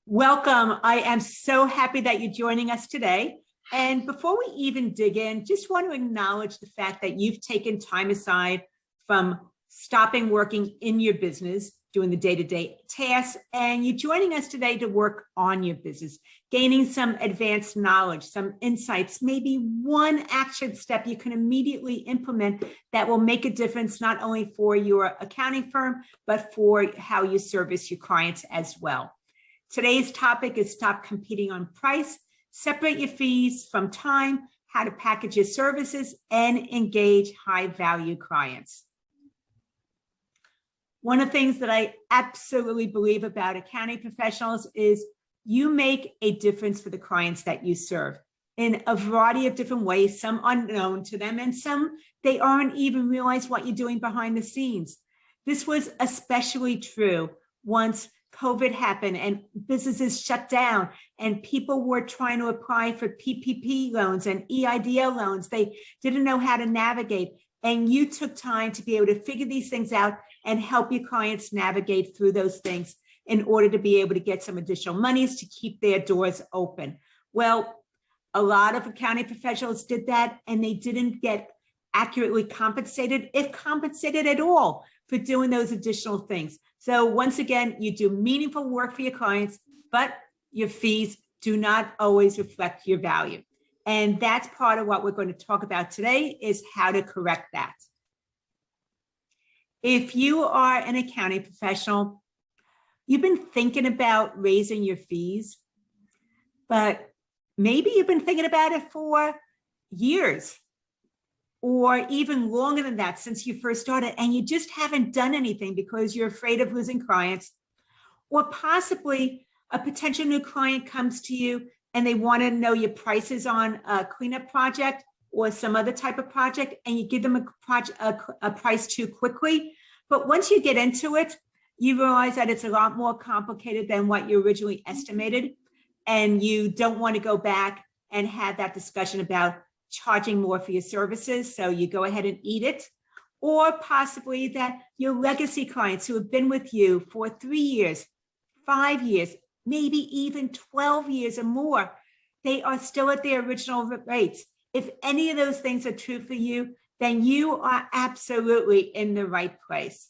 Welcome. I am so happy that you're joining us today. And before we even dig in, just want to acknowledge the fact that you've taken time aside from stopping working in your business, doing the day-to-day tasks, and you're joining us today to work on your business, gaining some advanced knowledge, some insights, maybe one action step you can immediately implement that will make a difference not only for your accounting firm, but for how you service your clients as well. Today's topic is stop competing on price, separate your fees from time, how to package your services, and engage high-value clients. One of the things that I absolutely believe about accounting professionals is you make a difference for the clients that you serve in a variety of different ways, some unknown to them, and some they aren't even realize what you're doing behind the scenes. This was especially true once COVID happened and businesses shut down and people were trying to apply for PPP loans and EIDL loans. They didn't know how to navigate. And you took time to be able to figure these things out and help your clients navigate through those things in order to be able to get some additional monies to keep their doors open. Well, a lot of accounting professionals did that and they didn't get accurately compensated, if compensated at all, for doing those additional things. So once again, you do meaningful work for your clients, but your fees do not always reflect your value. And that's part of what we're going to talk about today is how to correct that. If you are an accounting professional, you've been thinking about raising your fees, but maybe you've been thinking about it for years or even longer than that since you first started, and you just haven't done anything because you're afraid of losing clients, or possibly a potential new client comes to you and they want to know your prices on a cleanup project or some other type of project, and you give them a price too quickly. But once you get into it, you realize that it's a lot more complicated than what you originally estimated, and you don't want to go back and have that discussion about charging more for your services, so you go ahead and eat it. Or possibly that your legacy clients who have been with you for 3 years, 5 years, maybe even 12 years or more, they are still at their original rates. If any of those things are true for you, then you are absolutely in the right place.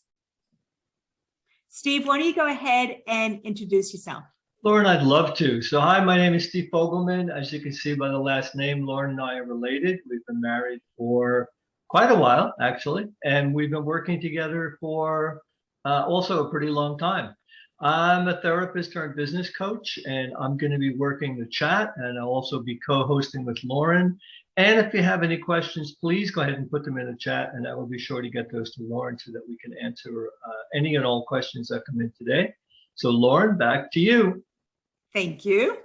Steve, why don't you go ahead and introduce yourself? Lauren, I'd love to. So hi, my name is Steve Fogelman. As you can see by the last name, Lauren and I are related. We've been married for quite a while, actually, and we've been working together for also a pretty long time. I'm a therapist turned business coach, and I'm going to be working the chat, and I'll also be co-hosting with Lauren. And if you have any questions, please go ahead and put them in the chat, and I will be sure to get those to Lauren so that we can answer any and all questions that come in today. So Lauren, back to you. Thank you.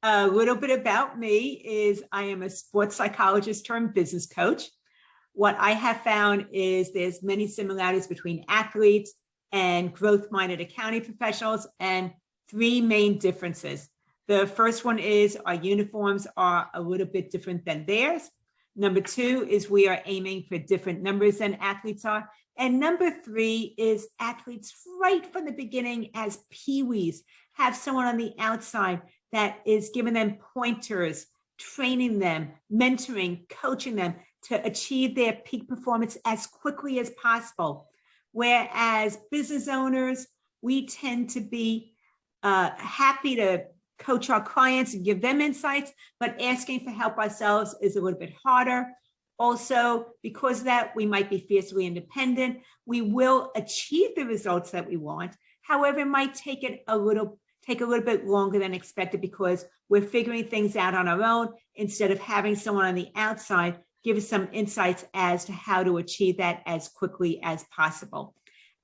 A little bit about me is I am a sports psychologist turned business coach. What I have found is there's many similarities between athletes and growth-minded accounting professionals, and three main differences. The first one is our uniforms are a little bit different than theirs. Number two is we are aiming for different numbers than athletes are. And number three is athletes right from the beginning as peewees have someone on the outside that is giving them pointers, training them, mentoring, coaching them to achieve their peak performance as quickly as possible. Whereas business owners, we tend to be happy to coach our clients and give them insights, but asking for help ourselves is a little bit harder. Also, because of that, we might be fiercely independent. We will achieve the results that we want. However, it might take a little bit longer than expected because we're figuring things out on our own instead of having someone on the outside give us some insights as to how to achieve that as quickly as possible.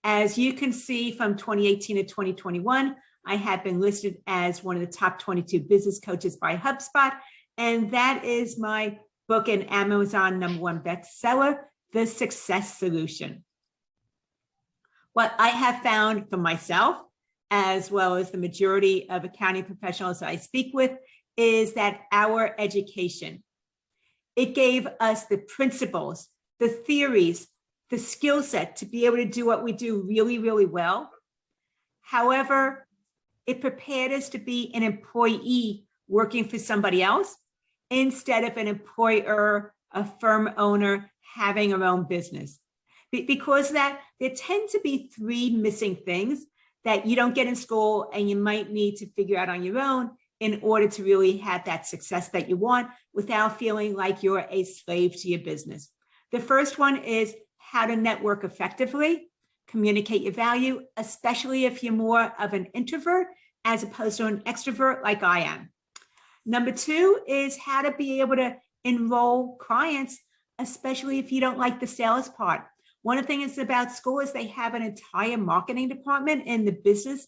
As you can see from 2018 to 2021, I have been listed as one of the top 22 business coaches by HubSpot, and that is my book and Amazon #1 bestseller, The Success Solution. What I have found for myself, as well as the majority of accounting professionals I speak with, is that our education, it gave us the principles, the theories, the skill set to be able to do what we do really, really well. However, it prepared us to be an employee working for somebody else instead of an employer, a firm owner having our own business. Because that there tend to be three missing things that you don't get in school and you might need to figure out on your own in order to really have that success that you want without feeling like you're a slave to your business. The first one is how to network effectively, communicate your value, especially if you're more of an introvert as opposed to an extrovert like I am. Number two is how to be able to enroll clients, especially if you don't like the sales part. One of the things about school is they have an entire marketing department in the business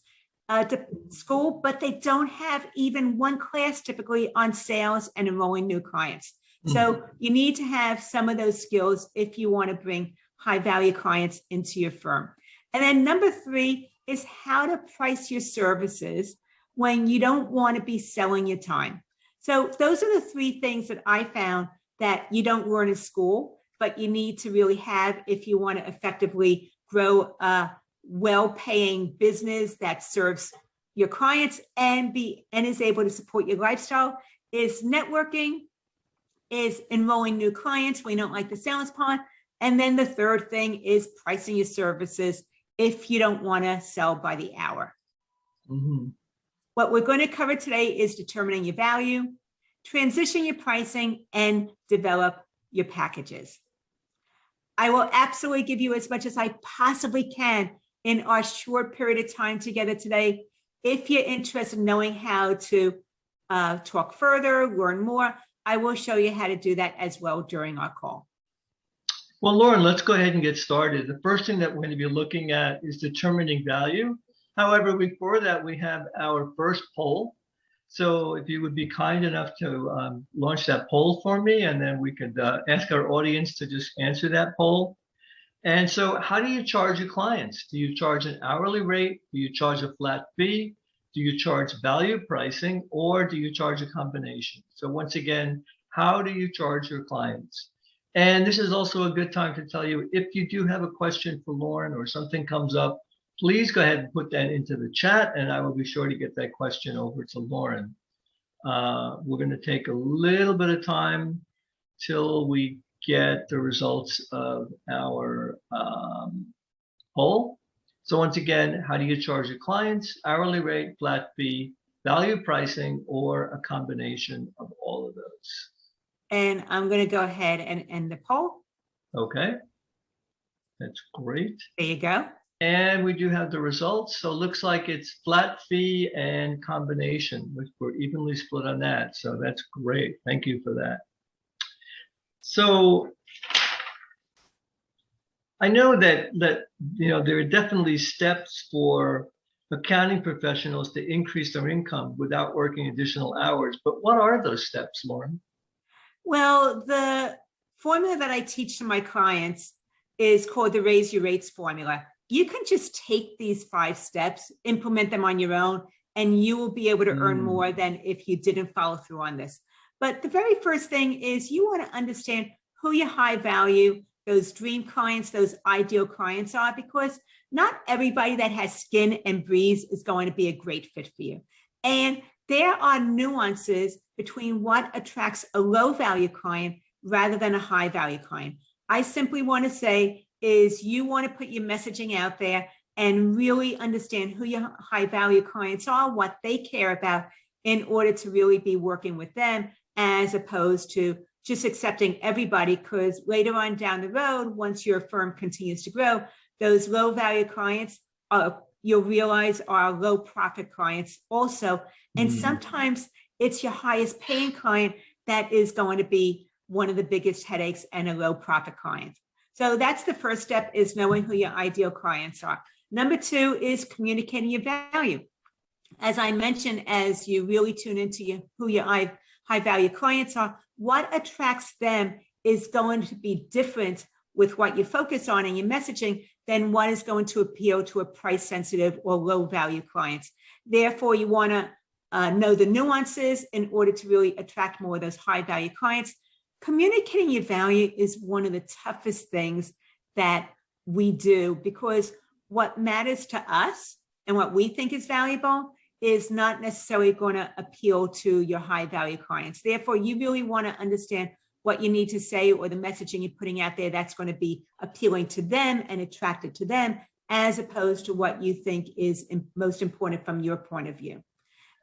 school, but they don't have even one class typically on sales and enrolling new clients. So you need to have some of those skills if you want to bring high value clients into your firm. And then number three is how to price your services when you don't want to be selling your time. So those are the three things that I found that you don't learn in school, but you need to really have if you want to effectively grow a well-paying business that serves your clients and is able to support your lifestyle, is networking, is enrolling new clients when you don't like the sales part. And then the third thing is pricing your services if you don't want to sell by the hour. What we're going to cover today is determining your value, transition your pricing, and develop your packages. I will absolutely give you as much as I possibly can in our short period of time together today. If you're interested in knowing how to talk further, learn more, I will show you how to do that as well during our call. Well, Lauren, let's go ahead and get started. The first thing that we're going to be looking at is determining value. However, before that, we have our first poll. So if you would be kind enough to launch that poll for me, and then we could ask our audience to just answer that poll. And so how do you charge your clients? Do you charge an hourly rate? Do you charge a flat fee? Do you charge value pricing, or do you charge a combination? So once again, how do you charge your clients? And this is also a good time to tell you, if you do have a question for Lauren or something comes up, please go ahead and put that into the chat, and I will be sure to get that question over to Lauren. We're going to take a little bit of time till we get the results of our poll. So once again, how do you charge your clients? Hourly rate, flat fee, value pricing, or a combination of all of those? And I'm going to go ahead and end the poll. Okay, that's great. There you go. And we do have the results. So it looks like it's flat fee and combination. We're evenly split on that. So that's great. Thank you for that. So I know that there are definitely steps for accounting professionals to increase their income without working additional hours. But what are those steps, Lauren? Well, the formula that I teach to my clients is called the Raise Your Rates formula. You can just take these 5 steps, implement them on your own, and you will be able to earn more than if you didn't follow through on this. But the very first thing is you want to understand who your high value, those dream clients, those ideal clients are, because not everybody that has skin and breeze is going to be a great fit for you. And there are nuances between what attracts a low value client rather than a high value client. I simply want to say is you want to put your messaging out there and really understand who your high value clients are, what they care about in order to really be working with them, as opposed to just accepting everybody, because later on down the road, once your firm continues to grow, those low value clients you'll realize are low profit clients also. And sometimes it's your highest paying client that is going to be one of the biggest headaches and a low profit client. So that's the first step, is knowing who your ideal clients are. Number 2 is communicating your value. As I mentioned, as you really tune into who your high value clients are, what attracts them is going to be different with what you focus on in your messaging than what is going to appeal to a price sensitive or low value clients. Therefore, you want to know the nuances in order to really attract more of those high value clients. Communicating your value is one of the toughest things that we do, because what matters to us and what we think is valuable is not necessarily going to appeal to your high value clients. Therefore, you really want to understand what you need to say or the messaging you're putting out there that's going to be appealing to them and attractive to them, as opposed to what you think is most important from your point of view.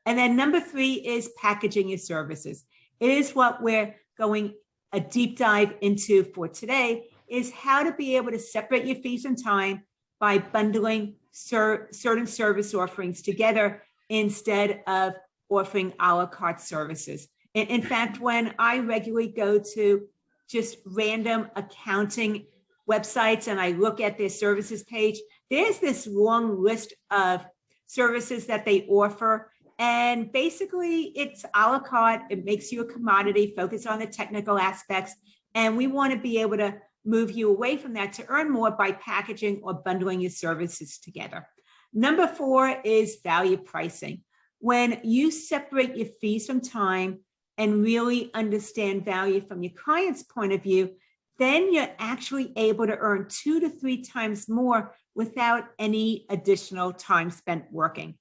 And then number 3 is packaging your services. It is what we're going a deep dive into for today, is how to be able to separate your fees and time by bundling certain service offerings together instead of offering a la carte services. In fact, when I regularly go to just random accounting websites and I look at their services page, there's this long list of services that they offer. And basically, it's a la carte. It makes you a commodity, focus on the technical aspects. And we want to be able to move you away from that to earn more by packaging or bundling your services together. Number 4 is value pricing. When you separate your fees from time and really understand value from your client's point of view, then you're actually able to earn 2 to 3 times more without any additional time spent working.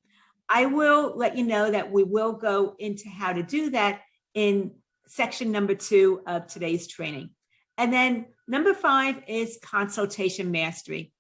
I will let you know that we will go into how to do that in section number 2 of today's training. And then number 5 is consultation mastery.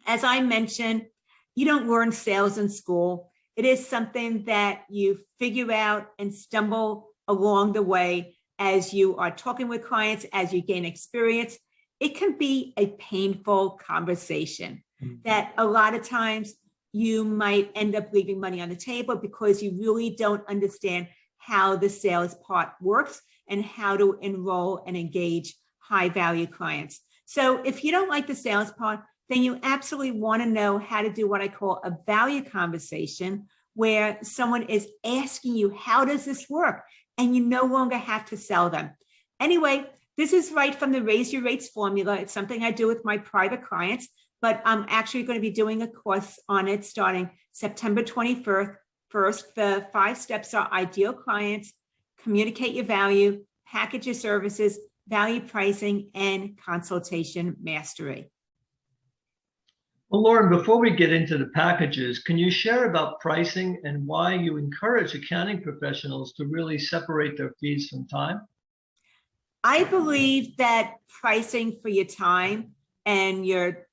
As I mentioned, you don't learn sales in school. It is something that you figure out and stumble along the way as you are talking with clients, as you gain experience. It can be a painful conversation that a lot of times you might end up leaving money on the table because you really don't understand how the sales part works and how to enroll and engage high value clients. So if you don't like the sales part, then you absolutely want to know how to do what I call a value conversation, where someone is asking you, how does this work? And you no longer have to sell them. Anyway, this is right from the Raise Your Rates formula. It's something I do with my private clients, but I'm actually going to be doing a course on it starting September 21st. First, the 5 steps are ideal clients, communicate your value, package your services, value pricing, and consultation mastery. Well, Lauren, before we get into the packages, can you share about pricing and why you encourage accounting professionals to really separate their fees from time? I believe that pricing for your time and your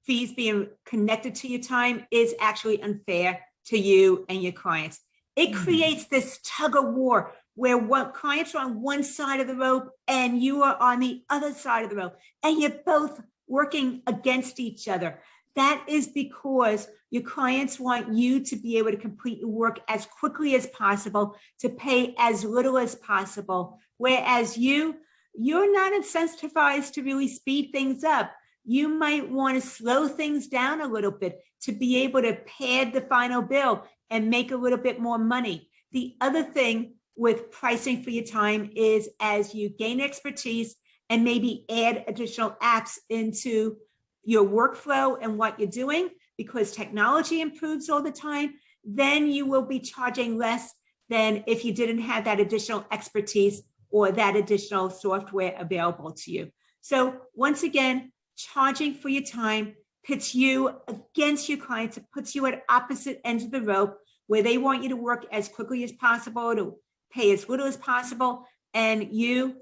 fees being connected to your time is actually unfair to you and your clients. It creates this tug of war where clients are on one side of the rope and you are on the other side of the rope, and you're both working against each other. That is because your clients want you to be able to complete your work as quickly as possible, to pay as little as possible, whereas you're not incentivized to really speed things up. You might want to slow things down a little bit to be able to pad the final bill and make a little bit more money. The other thing with pricing for your time is, as you gain expertise and maybe add additional apps into your workflow and what you're doing, because technology improves all the time, then you will be charging less than if you didn't have that additional expertise or that additional software available to you. So once again, charging for your time pits you against your clients. It puts you at opposite ends of the rope, where they want you to work as quickly as possible, to pay as little as possible, and you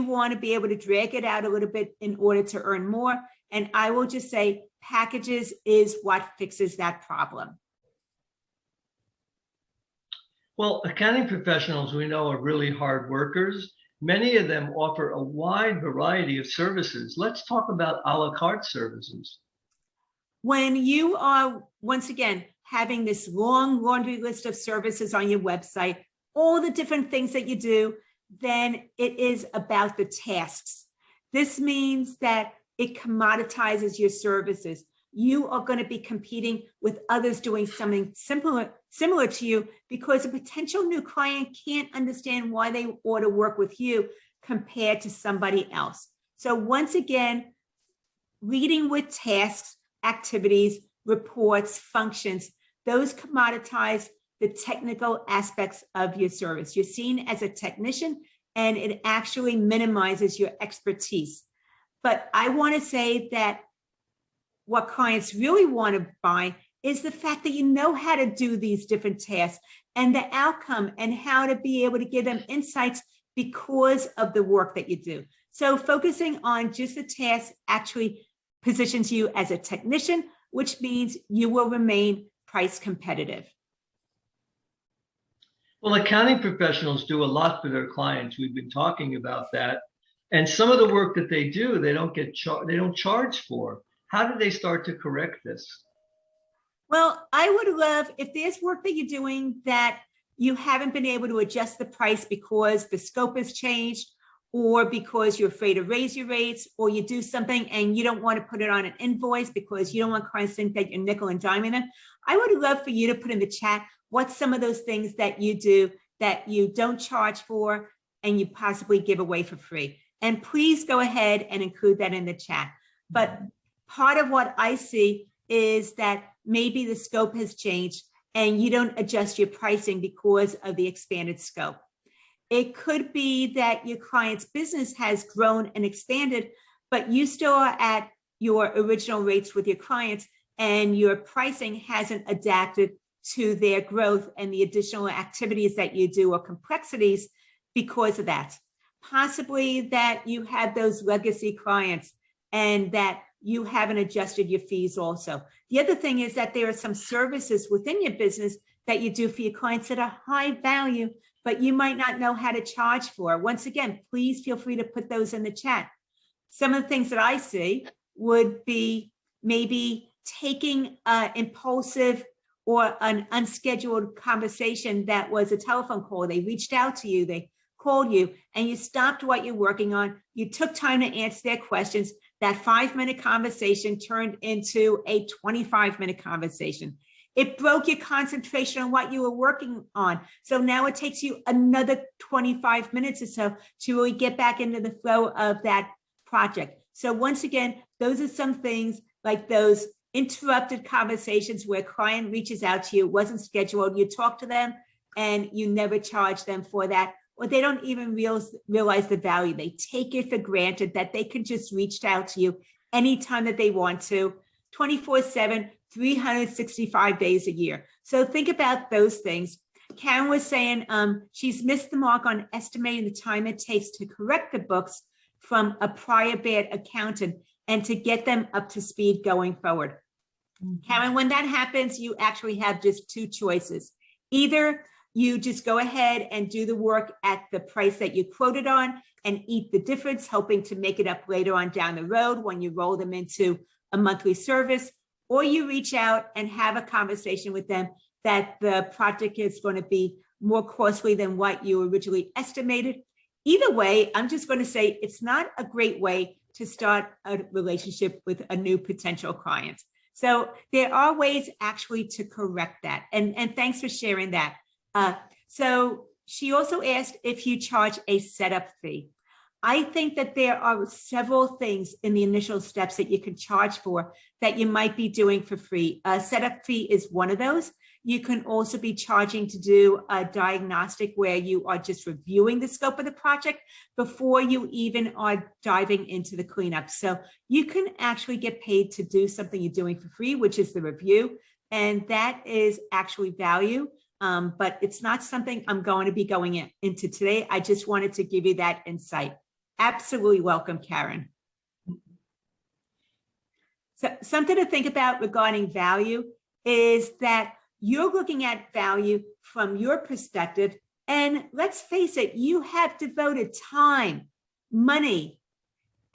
want to be able to drag it out a little bit in order to earn more. And I will just say packages is what fixes that problem. Well, accounting professionals, we know, are really hard workers. Many of them offer a wide variety of services. Let's talk about a la carte services. When you are, once again, having this long laundry list of services on your website, all the different things that you do, then it is about the tasks. This means that it commoditizes your services. You are going to be competing with others doing something similar to you, because a potential new client can't understand why they ought to work with you compared to somebody else. So once again, leading with tasks, activities, reports, functions, those commoditize the technical aspects of your service. You're seen as a technician, and it actually minimizes your expertise. But I want to say that what clients really want to buy is the fact that you know how to do these different tasks and the outcome and how to be able to give them insights because of the work that you do. So focusing on just the task actually positions you as a technician, which means you will remain price competitive. Well, accounting professionals do a lot for their clients. We've been talking about that. And some of the work that they do, they don't charge for. How do they start to correct this? Well, I would love if there's work that you're doing that you haven't been able to adjust the price because the scope has changed, or because you're afraid to raise your rates, or you do something and you don't want to put it on an invoice because you don't want clients to think that you're nickel and diming them. I would love for you to put in the chat what's some of those things that you do that you don't charge for and you possibly give away for free. And please go ahead and include that in the chat. But part of what I see is that maybe the scope has changed and you don't adjust your pricing because of the expanded scope. It could be that your client's business has grown and expanded, but you still are at your original rates with your clients and your pricing hasn't adapted to their growth and the additional activities that you do or complexities because of that. Possibly that you have those legacy clients and that you haven't adjusted your fees also. The other thing is that there are some services within your business that you do for your clients that are high value, but you might not know how to charge for. Once again, please feel free to put those in the chat. Some of the things that I see would be maybe taking an impulsive or an unscheduled conversation that was a telephone call. They reached out to you, they called you, and you stopped what you're working on. You took time to answer their questions. That 5-minute conversation turned into a 25-minute conversation. It broke your concentration on what you were working on. So now it takes you another 25 minutes or so to really get back into the flow of that project. So once again, those are some things like those interrupted conversations where a client reaches out to you, it wasn't scheduled, you talk to them and you never charge them for that, or they don't even realize the value. They take it for granted that they can just reach out to you anytime that they want to, 24/7, 365 days a year. So think about those things. Karen was saying she's missed the mark on estimating the time it takes to correct the books from a prior bad accountant and to get them up to speed going forward. Karen, when that happens, you actually have just two choices. Either you just go ahead and do the work at the price that you quoted on and eat the difference, hoping to make it up later on down the road when you roll them into a monthly service, or you reach out and have a conversation with them that the project is going to be more costly than what you originally estimated. Either way, I'm just going to say it's not a great way to start a relationship with a new potential client. So there are ways actually to correct that. And thanks for sharing that. So she also asked if you charge a setup fee. I think that there are several things in the initial steps that you can charge for that you might be doing for free. A setup fee is one of those. You can also be charging to do a diagnostic where you are just reviewing the scope of the project before you even are diving into the cleanup. So you can actually get paid to do something you're doing for free, which is the review. And that is actually value. But it's not something I'm going to be going into today. I just wanted to give you that insight. Absolutely welcome, Karen. So something to think about regarding value is that you're looking at value from your perspective. And let's face it, you have devoted time, money,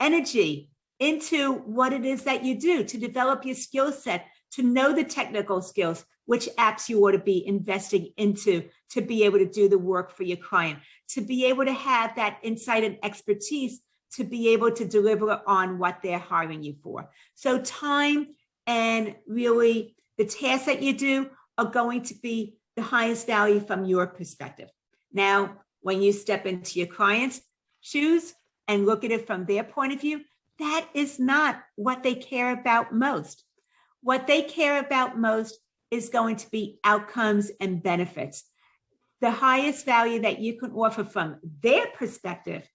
energy into what it is that you do to develop your skill set, to know the technical skills, which apps you ought to be investing into to be able to do the work for your client, to be able to have that insight and expertise to be able to deliver on what they're hiring you for. So time and really the tasks that you do are going to be the highest value from your perspective. Now, when you step into your client's shoes and look at it from their point of view, that is not what they care about most. What they care about most is going to be outcomes and benefits. The highest value that you can offer from their perspective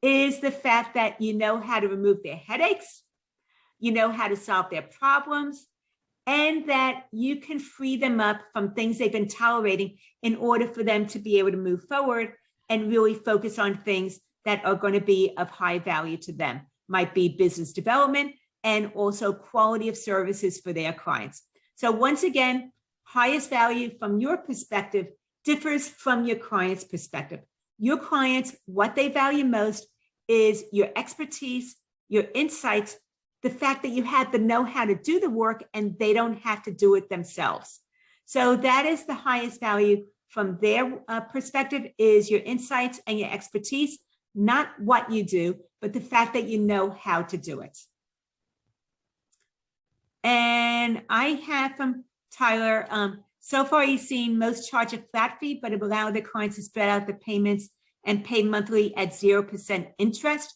is the fact that you know how to remove their headaches, you know how to solve their problems, and that you can free them up from things they've been tolerating in order for them to be able to move forward and really focus on things that are going to be of high value to them. Might be business development and also quality of services for their clients. So once again, highest value from your perspective differs from your client's perspective. Your clients, what they value most is your expertise, your insights, the fact that you have the know-how to do the work and they don't have to do it themselves. So that is the highest value from their perspective, is your insights and your expertise, not what you do, but the fact that you know how to do it. And I have from Tyler, so far he's seen most charge a flat fee, but allow the clients to spread out the payments and pay monthly at 0% interest.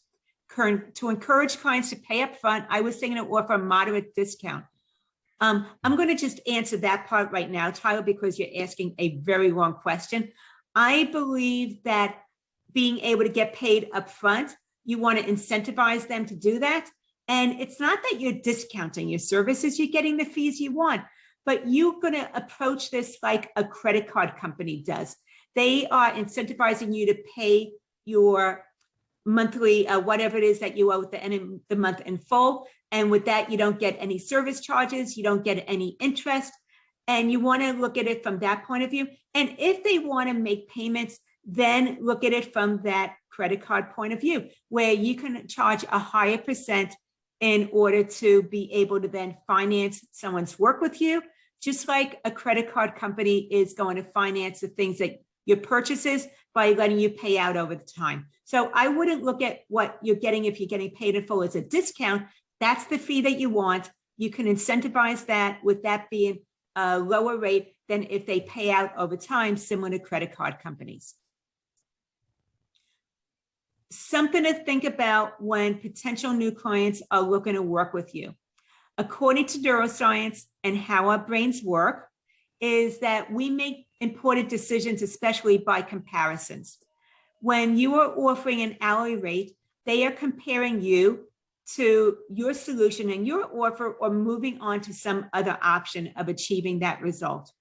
To encourage clients to pay up front, I was thinking to offer a moderate discount. I'm going to just answer that part right now, Tyler, because you're asking a very long question. I believe that being able to get paid up front, you want to incentivize them to do that. And it's not that you're discounting your services, you're getting the fees you want, but you're going to approach this like a credit card company does. They are incentivizing you to pay your monthly, whatever it is that you owe at the end of the month in full. And with that, you don't get any service charges, you don't get any interest. And you want to look at it from that point of view. And if they want to make payments, then look at it from that credit card point of view, where you can charge a higher percent in order to be able to then finance someone's work with you, just like a credit card company is going to finance the things that your purchases by letting you pay out over the time. So I wouldn't look at what you're getting if you're getting paid in full as a discount. That's the fee that you want. You can incentivize that with that being a lower rate than if they pay out over time, similar to credit card companies. Something to think about when potential new clients are looking to work with you. According to neuroscience and how our brains work, is that we make important decisions, especially by comparisons. When you are offering an hourly rate, they are comparing you to your solution and your offer, or moving on to some other option of achieving that result.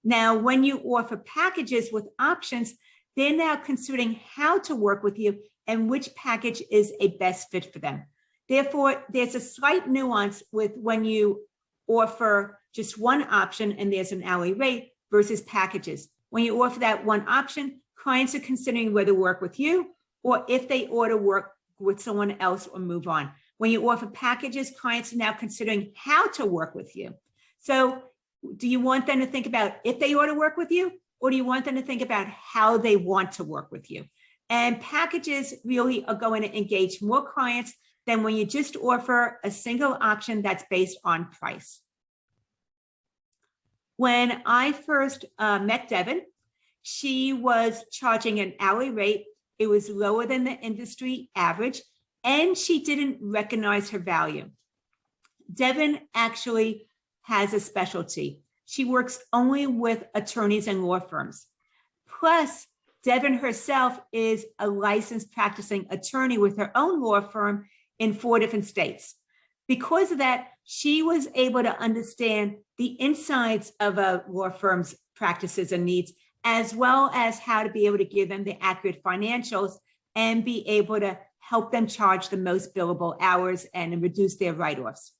Now, when you offer packages with options, they're now considering how to work with you and which package is a best fit for them. Therefore, there's a slight nuance with when you offer just one option and there's an hourly rate versus packages. When you offer that one option, clients are considering whether to work with you or if they ought to work with someone else or move on. When you offer packages, clients are now considering how to work with you. So do you want them to think about if they ought to work with you, or do you want them to think about how they want to work with you? And packages really are going to engage more clients than when you just offer a single option that's based on price. When I first met Devin, she was charging an hourly rate. It was lower than the industry average, and she didn't recognize her value. Devin actually has a specialty. She works only with attorneys and law firms. Plus, Devin herself is a licensed practicing attorney with her own law firm in 4 different states. Because of that, she was able to understand the insides of a law firm's practices and needs, as well as how to be able to give them the accurate financials and be able to help them charge the most billable hours and reduce their write-offs.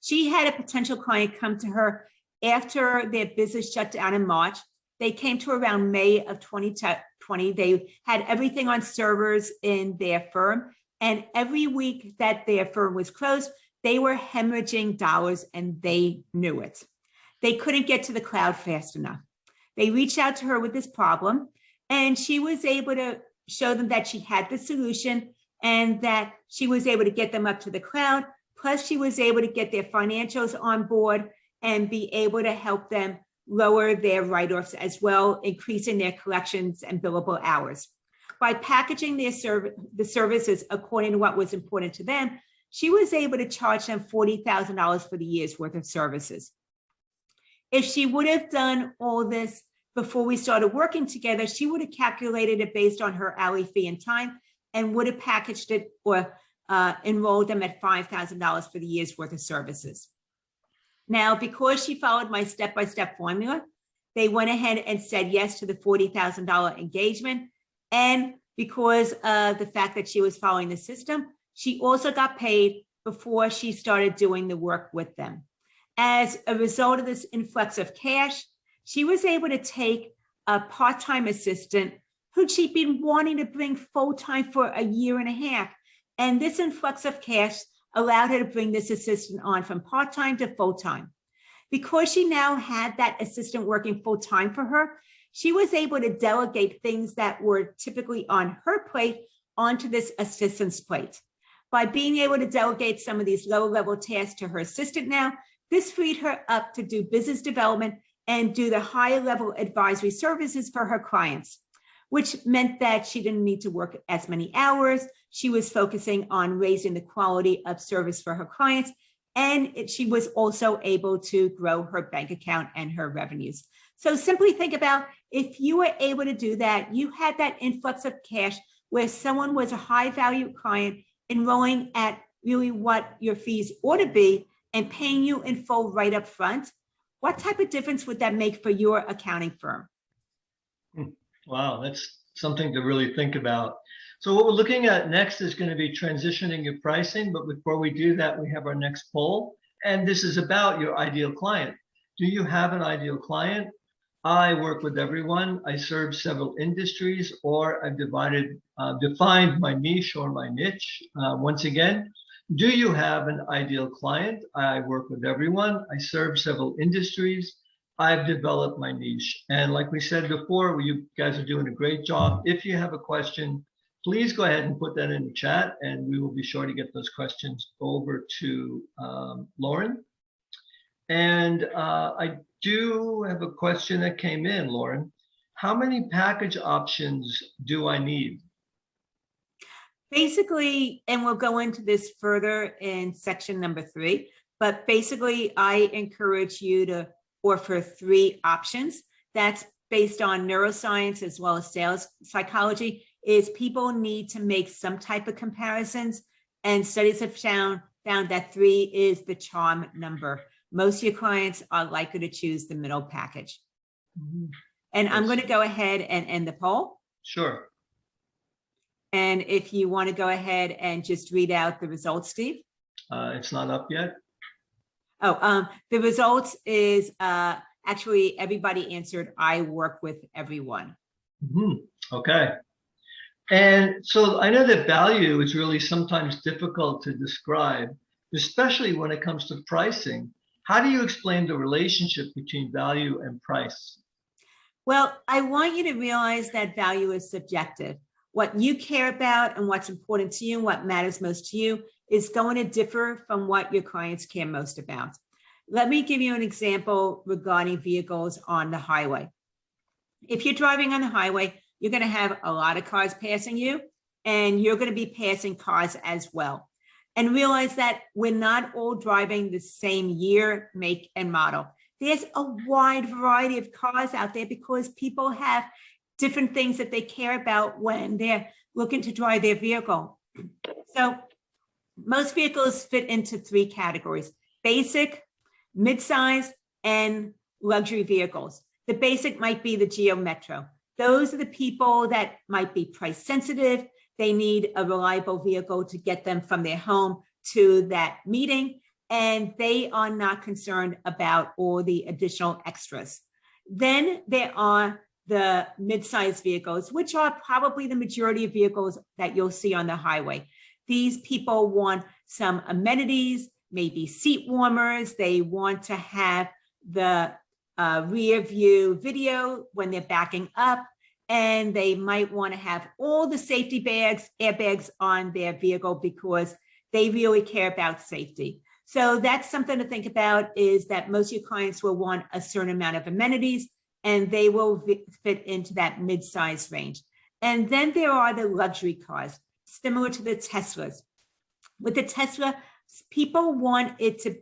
She had a potential client come to her after their business shut down in March. They came to around May of 2020. They had everything on servers in their firm. And every week that their firm was closed, they were hemorrhaging dollars and they knew it. They couldn't get to the cloud fast enough. They reached out to her with this problem, and she was able to show them that she had the solution and that she was able to get them up to the cloud. Plus, she was able to get their financials on board and be able to help them lower their write-offs as well, increasing their collections and billable hours. By packaging the services according to what was important to them, she was able to charge them $40,000 for the year's worth of services. If she would have done all this before we started working together, she would have calculated it based on her hourly fee and time and would have packaged it or enrolled them at $5,000 for the year's worth of services. Now, because she followed my step-by-step formula, they went ahead and said yes to the $40,000 engagement. And because of the fact that she was following the system, she also got paid before she started doing the work with them. As a result of this influx of cash, she was able to take a part-time assistant who she'd been wanting to bring full-time for a year and a half. And this influx of cash allowed her to bring this assistant on from part-time to full-time. Because she now had that assistant working full-time for her, she was able to delegate things that were typically on her plate onto this assistant's plate. By being able to delegate some of these lower-level tasks to her assistant now, this freed her up to do business development and do the higher-level advisory services for her clients, which meant that she didn't need to work as many hours. She was focusing on raising the quality of service for her clients, and she was also able to grow her bank account and her revenues. So simply think about, if you were able to do that, you had that influx of cash where someone was a high-value client enrolling at really what your fees ought to be and paying you in full right up front. What type of difference would that make for your accounting firm? Wow, that's something to really think about. So what we're looking at next is going to be transitioning your pricing. But before we do that, we have our next poll. And this is about your ideal client. Do you have an ideal client? I work with everyone. I serve several industries, or I've defined my niche or my niche. Once again, do you have an ideal client? I work with everyone. I serve several industries. I've developed my niche. And like we said before, you guys are doing a great job. If you have a question, please go ahead and put that in the chat, and we will be sure to get those questions over to Lauren. And I do have a question that came in, Lauren. How many package options do I need? Basically, and we'll go into this further in section number 3, but basically I encourage you to offer 3 options. That's based on neuroscience as well as sales psychology. Is people need to make some type of comparisons, and studies have found that 3 is the charm number. Most of your clients are likely to choose the middle package. And yes. I'm going to go ahead and end the poll. Sure. And if you want to go ahead and just read out the results, Steve. It's not up yet. Oh, the results is actually everybody answered, I work with everyone. Okay. And so I know that value is really sometimes difficult to describe, especially when it comes to pricing. How do you explain the relationship between value and price? Well, I want you to realize that value is subjective. What you care about and what's important to you and what matters most to you is going to differ from what your clients care most about. Let me give you an example regarding vehicles on the highway. If you're driving on the highway, you're going to have a lot of cars passing you, and you're going to be passing cars as well. And realize that we're not all driving the same year, make, and model. There's a wide variety of cars out there because people have different things that they care about when they're looking to drive their vehicle. So most vehicles fit into 3 categories: basic, midsize, and luxury vehicles. The basic might be the Geo Metro. Those are the people that might be price sensitive. They need a reliable vehicle to get them from their home to that meeting, and they are not concerned about all the additional extras. Then there are the mid-sized vehicles, which are probably the majority of vehicles that you'll see on the highway. These people want some amenities, maybe seat warmers. They want to have the rear view video when they're backing up, and they might want to have all the safety bags, airbags on their vehicle because they really care about safety. So that's something to think about, is that most of your clients will want a certain amount of amenities, and they will fit into that mid-size range. And then there are the luxury cars, similar to the Teslas. With the Tesla, people want it to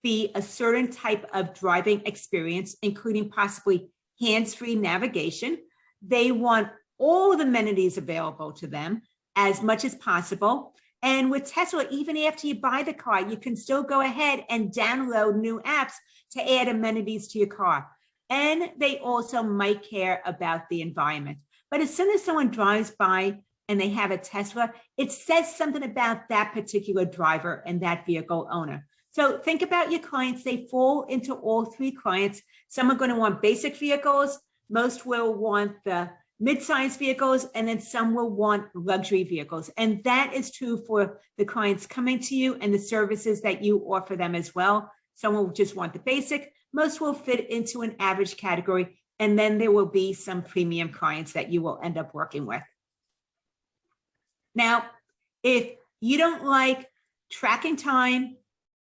be a certain type of driving experience, including possibly hands-free navigation. They want all the amenities available to them as much as possible. And with Tesla, even after you buy the car, you can still go ahead and download new apps to add amenities to your car. And they also might care about the environment. But as soon as someone drives by and they have a Tesla, it says something about that particular driver and that vehicle owner. So think about your clients. They fall into all three clients. Some are going to want basic vehicles. Most will want the mid-sized vehicles, and then some will want luxury vehicles. And that is true for the clients coming to you and the services that you offer them as well. Some will just want the basic. Most will fit into an average category. And then there will be some premium clients that you will end up working with. Now, if you don't like tracking time,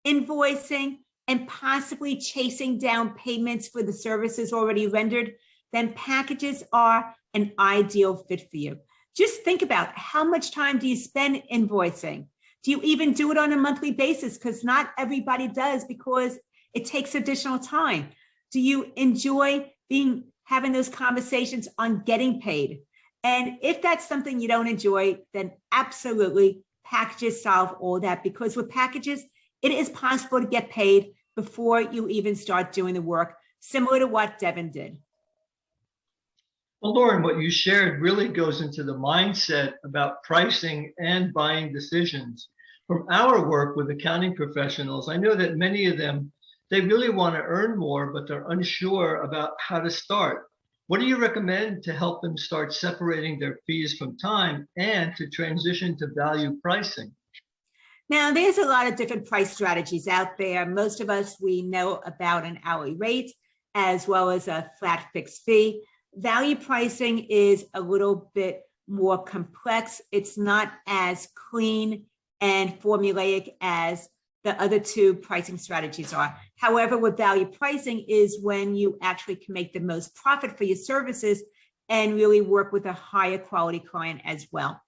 invoicing, and possibly chasing down payments for the services already rendered, then packages are an ideal fit for you. Just think about how much time do you spend invoicing? Do you even do it on a monthly basis? Because not everybody does, because it takes additional time. Do you enjoy having those conversations on getting paid? And if that's something you don't enjoy, then absolutely packages solve all that, because with packages, it is possible to get paid before you even start doing the work, similar to what Devin did. Well, Lauren, what you shared really goes into the mindset about pricing and buying decisions. From our work with accounting professionals, I know that many of them, they really want to earn more, but they're unsure about how to start. What do you recommend to help them start separating their fees from time and to transition to value pricing? Now, there's a lot of different price strategies out there. Most of us, we know about an hourly rate as well as a flat fixed fee. Value pricing is a little bit more complex. It's not as clean and formulaic as the other two pricing strategies are. However, with value pricing is when you actually can make the most profit for your services and really work with a higher quality client as well.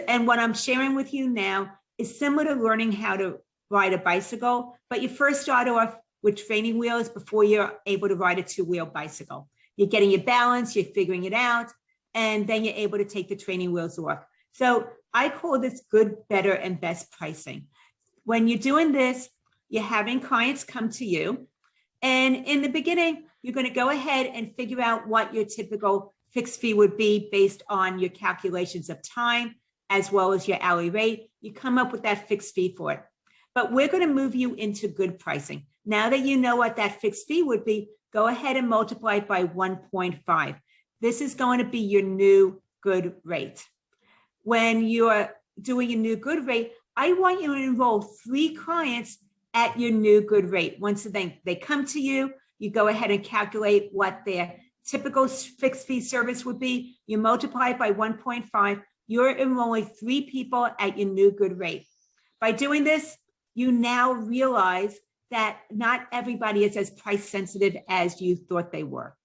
And what I'm sharing with you now is similar to learning how to ride a bicycle, but you first start off with training wheels before you're able to ride a two-wheel bicycle. You're getting your balance, you're figuring it out, and then you're able to take the training wheels off. So I call this good, better, and best pricing. When you're doing this, you're having clients come to you, and in the beginning, you're going to go ahead and figure out what your typical fixed fee would be based on your calculations of time, as well as your hourly rate. You come up with that fixed fee for it. But we're going to move you into good pricing. Now that you know what that fixed fee would be, go ahead and multiply it by 1.5. This is going to be your new good rate. When you're doing a new good rate, I want you to enroll 3 clients at your new good rate. Once they come to you, you go ahead and calculate what their typical fixed fee service would be. You multiply it by 1.5. You're enrolling 3 people at your new good rate. By doing this, you now realize that not everybody is as price sensitive as you thought they were.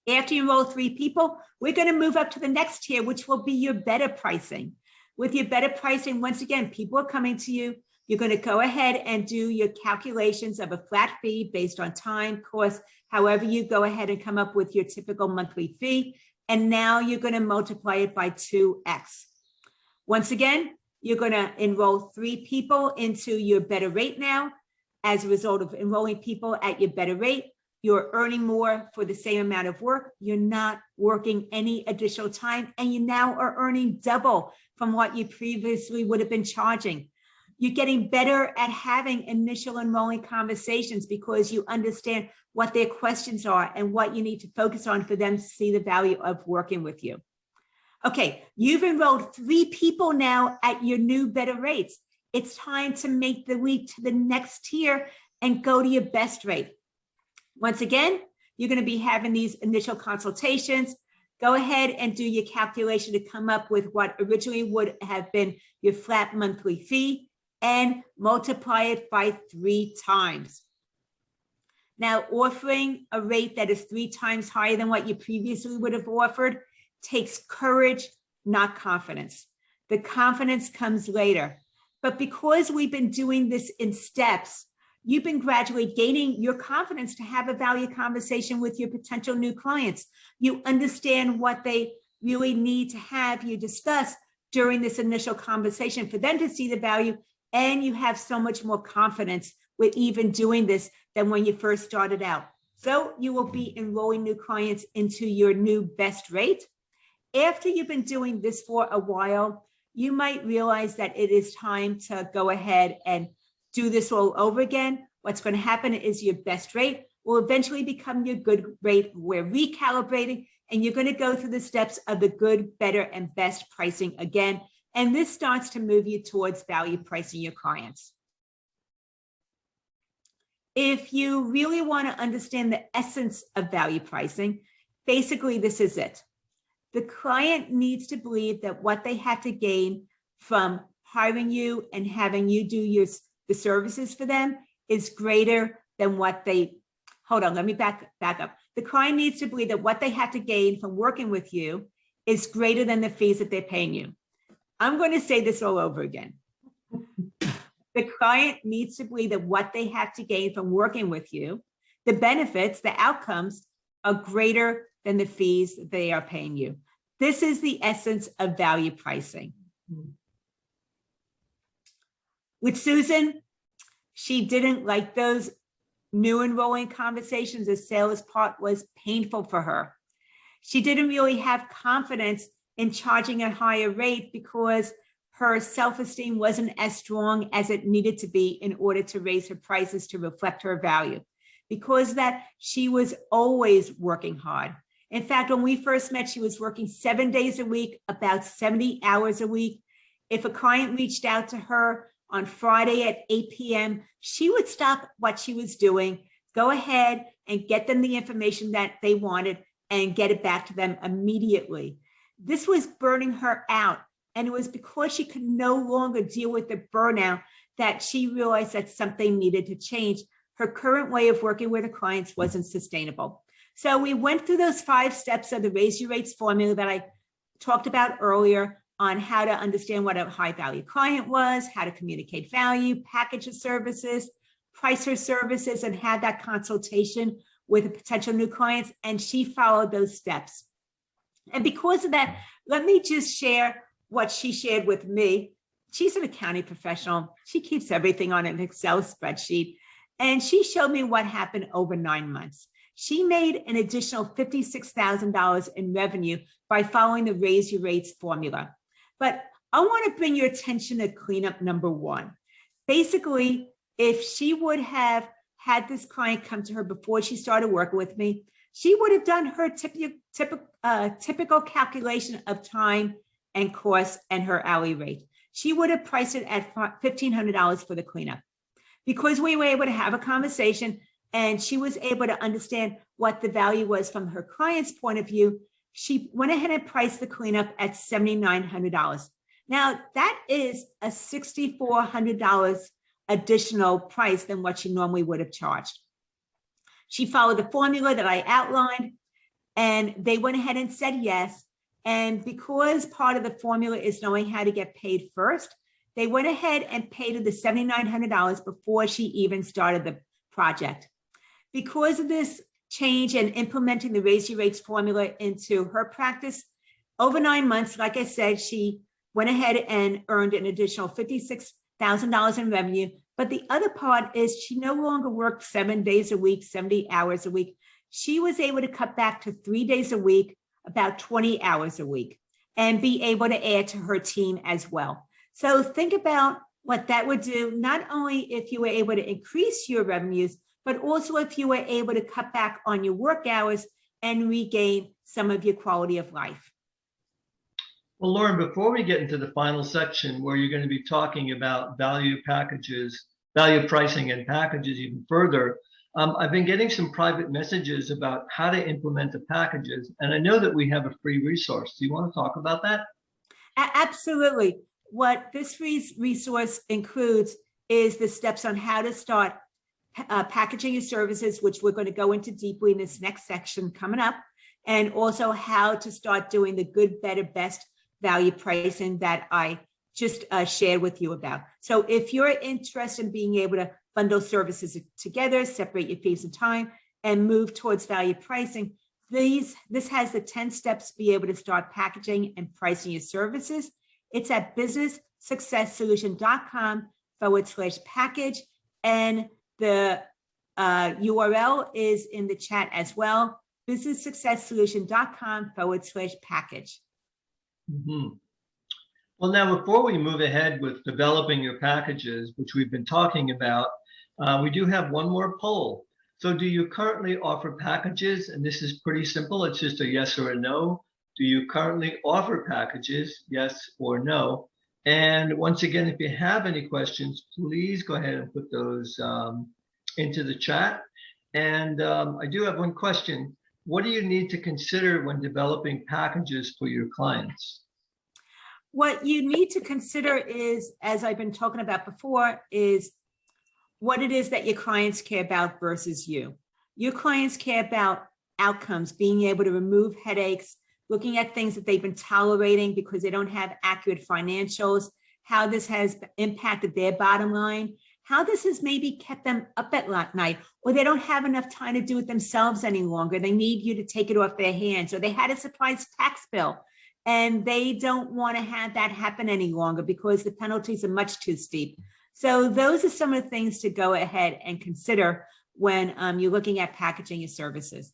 After you enroll 3 people, we're going to move up to the next tier, which will be your better pricing. With your better pricing, once again, people are coming to you. You're going to go ahead and do your calculations of a flat fee based on time, cost, however you go ahead and come up with your typical monthly fee. And now you're going to multiply it by 2x. Once again, you're going to enroll 3 people into your better rate now. As a result of enrolling people at your better rate, you're earning more for the same amount of work. You're not working any additional time, and you now are earning double from what you previously would have been charging. You're getting better at having initial enrolling conversations because you understand what their questions are and what you need to focus on for them to see the value of working with you. Okay, you've enrolled 3 people now at your new better rates. It's time to make the leap to the next tier and go to your best rate. Once again, you're going to be having these initial consultations. Go ahead and do your calculation to come up with what originally would have been your flat monthly fee and multiply it by 3 times. Now, offering a rate that is 3 times higher than what you previously would have offered takes courage, not confidence. The confidence comes later. But because we've been doing this in steps, you've been gradually gaining your confidence to have a value conversation with your potential new clients. You understand what they really need to have you discuss during this initial conversation for them to see the value, and you have so much more confidence with even doing this than when you first started out. So you will be enrolling new clients into your new best rate. After you've been doing this for a while, you might realize that it is time to go ahead and do this all over again. What's going to happen is your best rate will eventually become your good rate. We're recalibrating, and you're going to go through the steps of the good, better, and best pricing again. And this starts to move you towards value pricing your clients. If you really want to understand the essence of value pricing, basically this is it. The client needs to believe that what they have to gain from hiring you and having you do the services for them is greater than what they, hold on, let me back up. The client needs to believe that what they have to gain from working with you is greater than the fees that they're paying you. I'm going to say this all over again. The client needs to believe that what they have to gain from working with you, the benefits, the outcomes, are greater than the fees they are paying you. This is the essence of value pricing. With Susan, she didn't like those new enrolling conversations. The sales part was painful for her. She didn't really have confidence in charging a higher rate because her self-esteem wasn't as strong as it needed to be in order to raise her prices to reflect her value. Because that she was always working hard. In fact, when we first met, she was working 7 days a week, about 70 hours a week. If a client reached out to her on Friday at 8 p.m., she would stop what she was doing, go ahead and get them the information that they wanted and get it back to them immediately. This was burning her out. And it was because she could no longer deal with the burnout that she realized that something needed to change. Her current way of working with her clients wasn't sustainable. So we went through those 5 steps of the Raise Your Rates formula that I talked about earlier on how to understand what a high value client was, how to communicate value, package of services, price her services, and have that consultation with the potential new clients. And she followed those steps. And because of that, let me just share what she shared with me. She's an accounting professional. She keeps everything on an Excel spreadsheet. And she showed me what happened over 9 months. She made an additional $56,000 in revenue by following the Raise Your Rates formula. But I want to bring your attention to cleanup number 1. Basically, if she would have had this client come to her before she started working with me, she would have done her typical calculation of time and cost and her hourly rate. She would have priced it at $1,500 for the cleanup. Because we were able to have a conversation and she was able to understand what the value was from her client's point of view, she went ahead and priced the cleanup at $7,900. Now, that is a $6,400 additional price than what she normally would have charged. She followed the formula that I outlined, and they went ahead and said yes. And because part of the formula is knowing how to get paid first, they went ahead and paid her the $7,900 before she even started the project. Because of this change and implementing the Raise Your Rates formula into her practice, over 9 months, like I said, she went ahead and earned an additional $56,000 in revenue. But the other part is she no longer worked 7 days a week, 70 hours a week. She was able to cut back to 3 days a week, about 20 hours a week, and be able to add to her team as well. So think about what that would do, not only if you were able to increase your revenues, but also if you were able to cut back on your work hours and regain some of your quality of life. Well, Lauren, before we get into the final section where you're going to be talking about value packages, value pricing and packages even further, I've been getting some private messages about how to implement the packages. And I know that we have a free resource. Do you want to talk about that? Absolutely. What this resource includes is the steps on how to start packaging your services, which we're going to go into deeply in this next section coming up, and also how to start doing the good, better, best value pricing that I just shared with you about. So if you're interested in being able to bundle services together, separate your fees and time, and move towards value pricing, this has the 10 steps to be able to start packaging and pricing your services. It's at businesssuccesssolution.com/package. And the URL is in the chat as well, businesssuccesssolution.com/package. Mm-hmm. Well, now, before we move ahead with developing your packages, which we've been talking about, we do have one more poll. So do you currently offer packages? And this is pretty simple. It's just a yes or a no. Do you currently offer packages? Yes or no. And once again, if you have any questions, please go ahead and put those into the chat. And I do have one question. What do you need to consider when developing packages for your clients? What you need to consider is, as I've been talking about before, is what it is that your clients care about versus you. Your clients care about outcomes, being able to remove headaches, looking at things that they've been tolerating because they don't have accurate financials, how this has impacted their bottom line, how this has maybe kept them up at night, or they don't have enough time to do it themselves any longer. They need you to take it off their hands, or they had a surprise tax bill and they don't want to have that happen any longer because the penalties are much too steep. So those are some of the things to go ahead and consider when you're looking at packaging your services.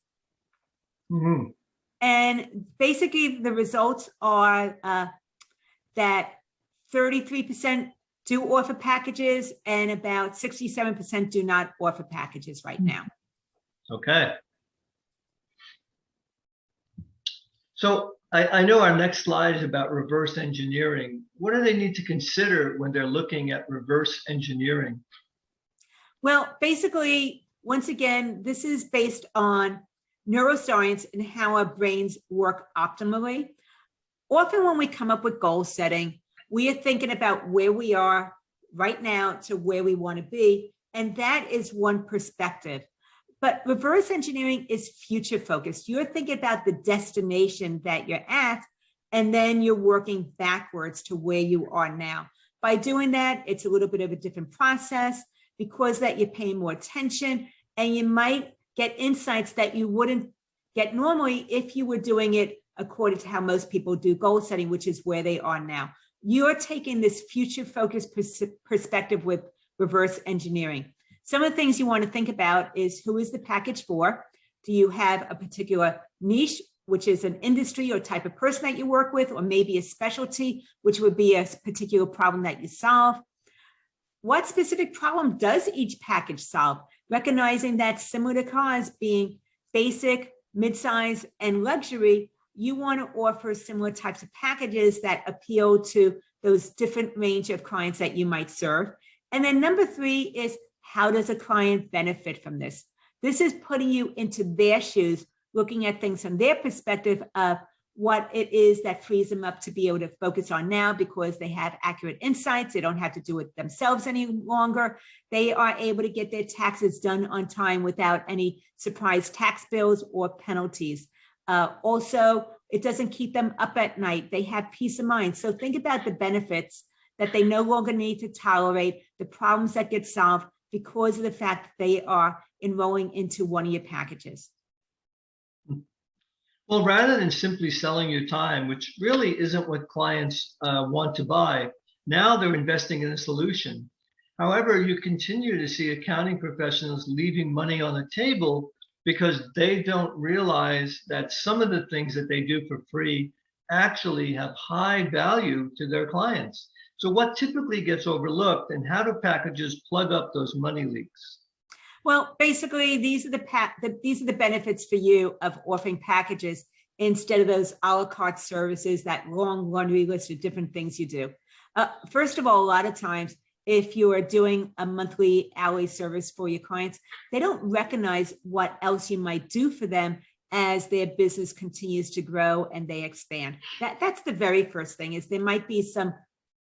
Mm-hmm. And basically the results are that 33% do offer packages and about 67% do not offer packages right now. Okay. So I know our next slide is about reverse engineering. What do they need to consider when they're looking at reverse engineering? Well, basically, once again, this is based on neuroscience and how our brains work optimally. Often when we come up with goal setting, we are thinking about where we are right now to where we want to be. And that is one perspective. But reverse engineering is future focused. You're thinking about the destination that you're at, and then you're working backwards to where you are now. By doing that, it's a little bit of a different process because that you're paying more attention, and you might get insights that you wouldn't get normally if you were doing it according to how most people do goal setting, which is where they are now. You're taking this future focused perspective with reverse engineering. Some of the things you want to think about is, who is the package for? Do you have a particular niche, which is an industry or type of person that you work with, or maybe a specialty, which would be a particular problem that you solve? What specific problem does each package solve? Recognizing that similar to cars being basic, midsize, and luxury, you want to offer similar types of packages that appeal to those different range of clients that you might serve. And then number 3 is, how does a client benefit from this? This is putting you into their shoes, looking at things from their perspective of what it is that frees them up to be able to focus on now because they have accurate insights. They don't have to do it themselves any longer. They are able to get their taxes done on time without any surprise tax bills or penalties. Also, it doesn't keep them up at night. They have peace of mind. So think about the benefits that they no longer need to tolerate, the problems that get solved because of the fact that they are enrolling into one of your packages. Well, rather than simply selling your time, which really isn't what clients want to buy, now they're investing in a solution. However, you continue to see accounting professionals leaving money on the table because they don't realize that some of the things that they do for free actually have high value to their clients. So what typically gets overlooked, and how do packages plug up those money leaks? Well, basically, these are the benefits for you of offering packages instead of those a la carte services, that long laundry list of different things you do. First of all, a lot of times, if you are doing a monthly hourly service for your clients, they don't recognize what else you might do for them as their business continues to grow and they expand. That's the very first thing, is there might be some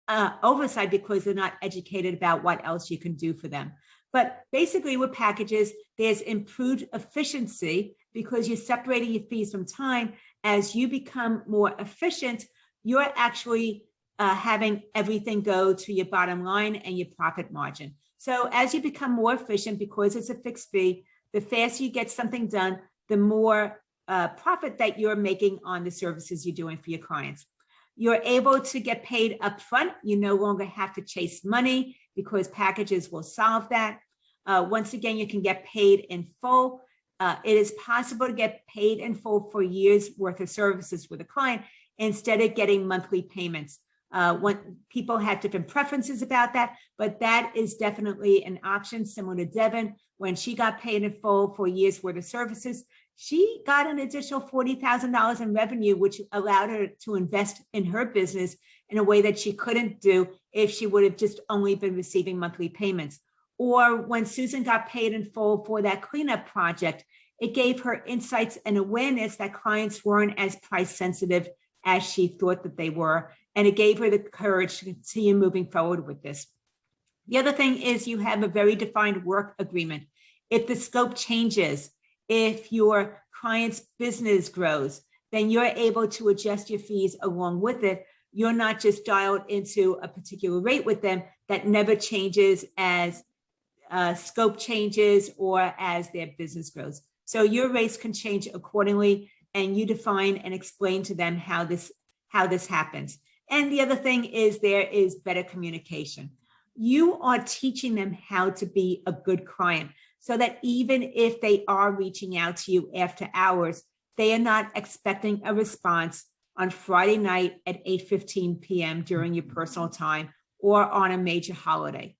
oversight because they're not educated about what else you can do for them. But basically with packages, there's improved efficiency because you're separating your fees from time. As you become more efficient, you're actually having everything go to your bottom line and your profit margin. So as you become more efficient, because it's a fixed fee, the faster you get something done, the more profit that you're making on the services you're doing for your clients. You're able to get paid upfront. You no longer have to chase money because packages will solve that. Once again, you can get paid in full. It is possible to get paid in full for years worth of services with a client instead of getting monthly payments. When people have different preferences about that, but that is definitely an option. Similar to Devin, when she got paid in full for years worth of services, she got an additional $40,000 in revenue, which allowed her to invest in her business in a way that she couldn't do if she would have just only been receiving monthly payments. Or when Susan got paid in full for that cleanup project, it gave her insights and awareness that clients weren't as price sensitive as she thought that they were. And it gave her the courage to continue moving forward with this. The other thing is you have a very defined work agreement. If the scope changes, if your client's business grows, then you're able to adjust your fees along with it. You're not just dialed into a particular rate with them that never changes as scope changes or as their business grows. So your rates can change accordingly, and you define and explain to them how this happens. And the other thing is there is better communication. You are teaching them how to be a good client so that even if they are reaching out to you after hours, they are not expecting a response on Friday night at 8:15 p.m. during your personal time or on a major holiday.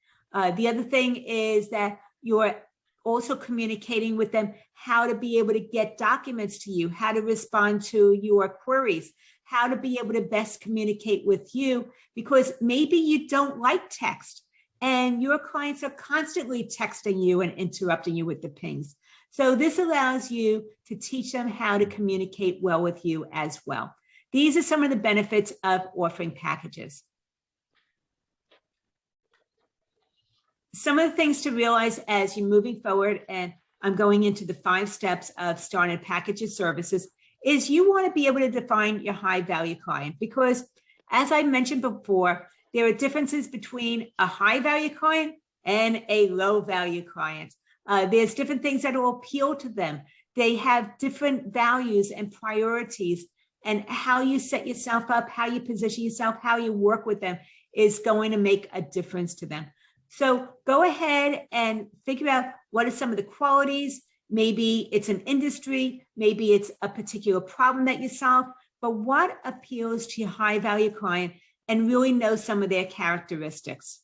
The other thing is that you're also communicating with them how to be able to get documents to you, how to respond to your queries, how to be able to best communicate with you, because maybe you don't like text and your clients are constantly texting you and interrupting you with the pings. So this allows you to teach them how to communicate well with you as well. These are some of the benefits of offering packages. Some of the things to realize as you're moving forward, and I'm going into the 5 steps of starting packages services, is you want to be able to define your high value client, because as I mentioned before, there are differences between a high value client and a low value client. There's different things that will appeal to them. They have different values and priorities, and how you set yourself up, how you position yourself, how you work with them is going to make a difference to them. So go ahead and figure out what are some of the qualities. Maybe it's an industry, maybe it's a particular problem that you solve, but what appeals to your high value client, and really know some of their characteristics.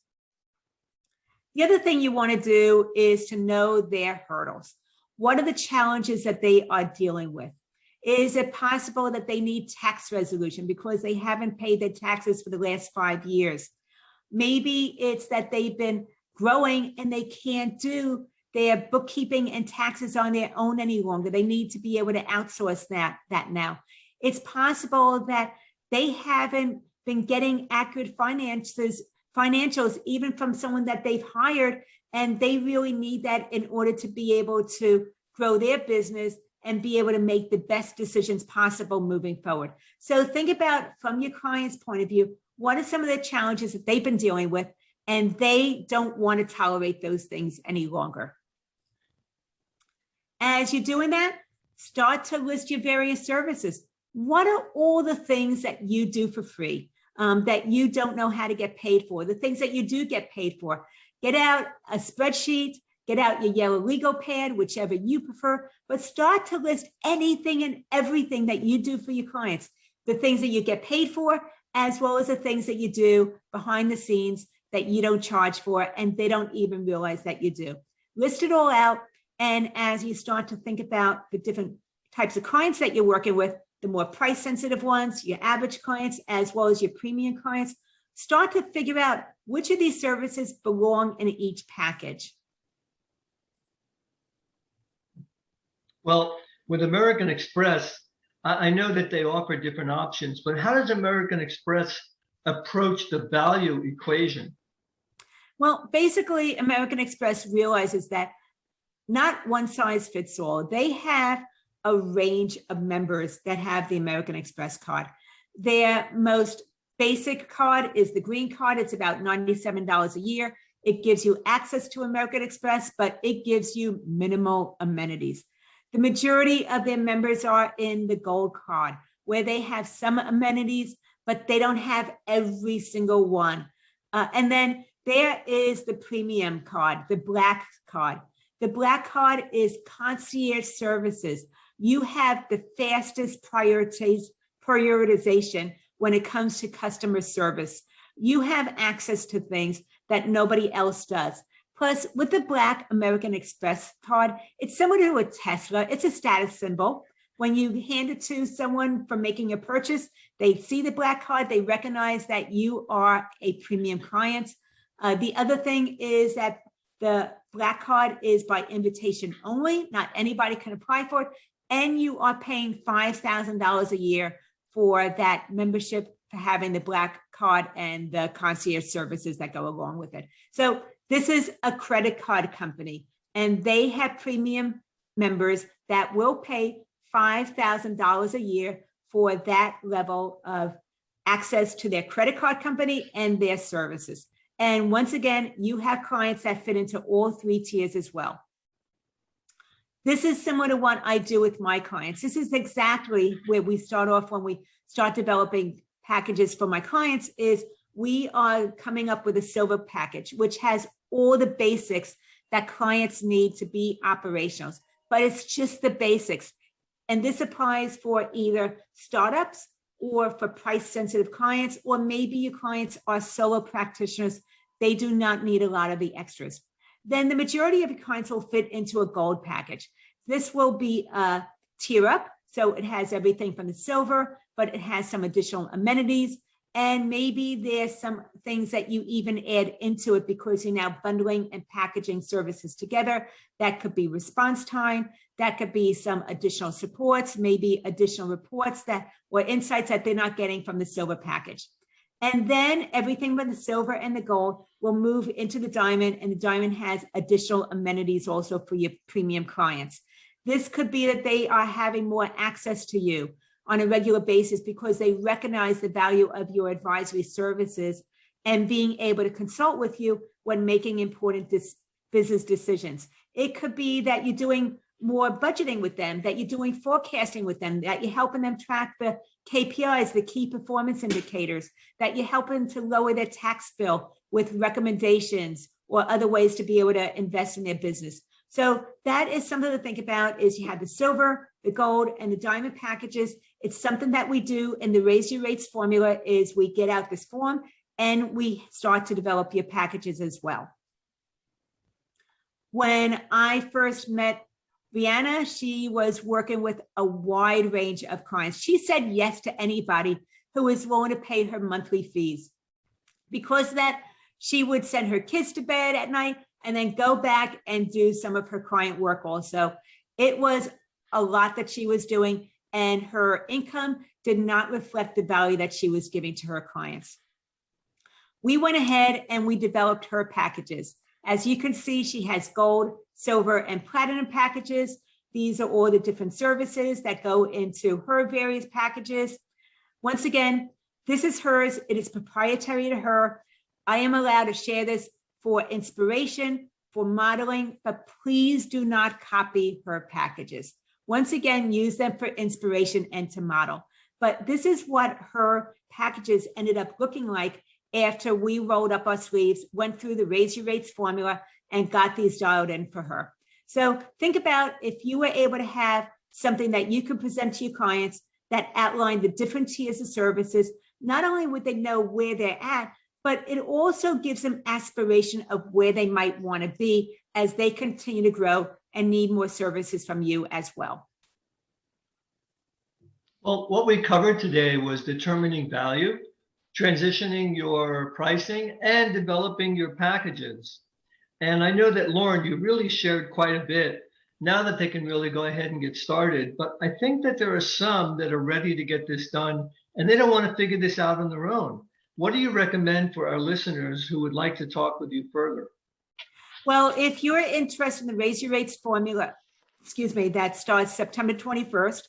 The other thing you want to do is to know their hurdles. What are the challenges that they are dealing with? Is it possible that they need tax resolution because they haven't paid their taxes for the last 5 years? Maybe it's that they've been growing and they can't do their bookkeeping and taxes on their own any longer. They need to be able to outsource that now. It's possible that they haven't been getting accurate financials even from someone that they've hired, and they really need that in order to be able to grow their business and be able to make the best decisions possible moving forward. So think about, from your client's point of view, what are some of the challenges that they've been dealing with, and they don't want to tolerate those things any longer. As you're doing that, start to list your various services. What are all the things that you do for free that you don't know how to get paid for? The things that you do get paid for. Get out a spreadsheet, get out your yellow legal pad, whichever you prefer, but start to list anything and everything that you do for your clients. The things that you get paid for, as well as the things that you do behind the scenes that you don't charge for and they don't even realize that you do. List it all out. And as you start to think about the different types of clients that you're working with, the more price sensitive ones, your average clients, as well as your premium clients, start to figure out which of these services belong in each package. Well, with American Express, I know that they offer different options, but how does American Express approach the value equation? Well, basically, American Express realizes that not one size fits all. They have a range of members that have the American Express card. Their most basic card is the green card. It's about $97 a year. It gives you access to American Express, but it gives you minimal amenities. The majority of their members are in the gold card, where they have some amenities, but they don't have every single one. And then there is the premium card, the black card. The black card is concierge services. You have the fastest prioritization when it comes to customer service. You have access to things that nobody else does. Plus, with the Black American Express card, it's similar to a Tesla. It's a status symbol. When you hand it to someone for making a purchase, they see the black card, they recognize that you are a premium client. The other thing is that the black card is by invitation only. Not anybody can apply for it. And you are paying $5,000 a year for that membership for having the black card and the concierge services that go along with it. So this is a credit card company, and they have premium members that will pay $5,000 a year for that level of access to their credit card company and their services. And once again, you have clients that fit into all three tiers as well. This is similar to what I do with my clients. This is exactly where we start off when we start developing packages for my clients. Is we are coming up with a silver package, which has all the basics that clients need to be operational, but it's just the basics. And this applies for either startups or for price sensitive clients, or maybe your clients are solo practitioners. They do not need a lot of the extras. Then the majority of your clients will fit into a gold package. This will be a tier up. So it has everything from the silver, but it has some additional amenities. And maybe there's some things that you even add into it because you're now bundling and packaging services together. That could be response time. That could be some additional supports, maybe additional reports that or insights that they're not getting from the silver package. And then everything but the silver and the gold will move into the diamond, and the diamond has additional amenities also for your premium clients. This could be that they are having more access to you on a regular basis because they recognize the value of your advisory services and being able to consult with you when making important business decisions. It could be that you're doing more budgeting with them, that you're doing forecasting with them, that you're helping them track the KPIs, the key performance indicators, that you're helping to lower their tax bill with recommendations or other ways to be able to invest in their business. So that is something to think about. Is you have the silver, the gold, and the diamond packages. It's something that we do in the Raise Your Rates formula. Is we get out this form and we start to develop your packages as well. When I first met Rihanna, she was working with a wide range of clients. She said yes to anybody who was willing to pay her monthly fees. Because of that, she would send her kids to bed at night and then go back and do some of her client work also. It was a lot that she was doing, and her income did not reflect the value that she was giving to her clients. We went ahead and we developed her packages. As you can see, she has gold, silver, and platinum packages. These are all the different services that go into her various packages. Once again, this is hers. It is proprietary to her. I am allowed to share this for inspiration, for modeling, but please do not copy her packages. Once again, use them for inspiration and to model. But this is what her packages ended up looking like after we rolled up our sleeves, went through the Raise Your Rates formula, and got these dialed in for her. So think about if you were able to have something that you could present to your clients that outlined the different tiers of services. Not only would they know where they're at, but it also gives them aspiration of where they might want to be as they continue to grow and need more services from you as well. Well, what we covered today was determining value, transitioning your pricing, and developing your packages. And I know that, Lauren, you really shared quite a bit now that they can really go ahead and get started. But I think that there are some that are ready to get this done and they don't want to figure this out on their own. What do you recommend for our listeners who would like to talk with you further? Well, if you're interested in the Raise Your Rates formula, that starts September 21st,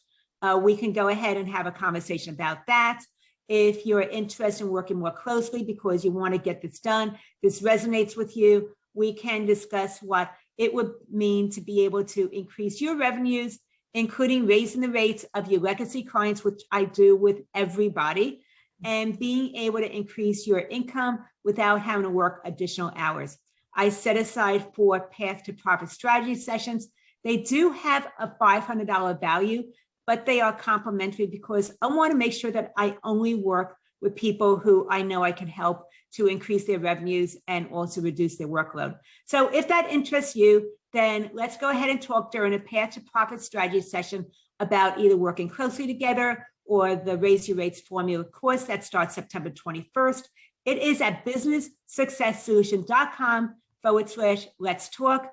we can go ahead and have a conversation about that. If you're interested in working more closely because you want to get this done, this resonates with you, we can discuss what it would mean to be able to increase your revenues, including raising the rates of your legacy clients, which I do with everybody. and being able to increase your income without having to work additional hours. I set aside 4 Path to Profit strategy sessions. They do have a $500 value, but they are complimentary because I want to make sure that I only work with people who I know I can help to increase their revenues and also reduce their workload. So if that interests you, then let's go ahead and talk during a Path to Profit strategy session about either working closely together or the Raise Your Rates formula course that starts September 21st. It is at businesssuccesssolution.com/let's talk.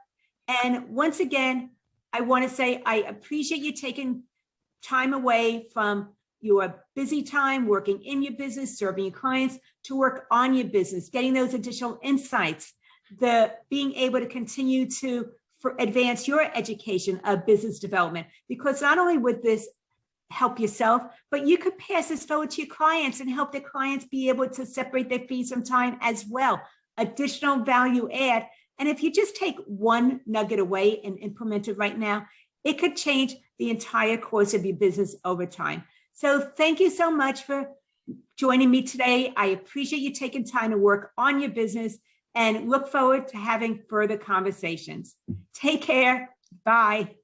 And once again, I want to say I appreciate you taking time away from your busy time working in your business, serving your clients, to work on your business, getting those additional insights, the being able to continue to advance your education of business development, because not only would this help yourself, but you could pass this forward to your clients and help their clients be able to separate their fees from time as well. Additional value add. And if you just take one nugget away and implement it right now, it could change the entire course of your business over time. So thank you so much for joining me today. I appreciate you taking time to work on your business and look forward to having further conversations. Take care. Bye.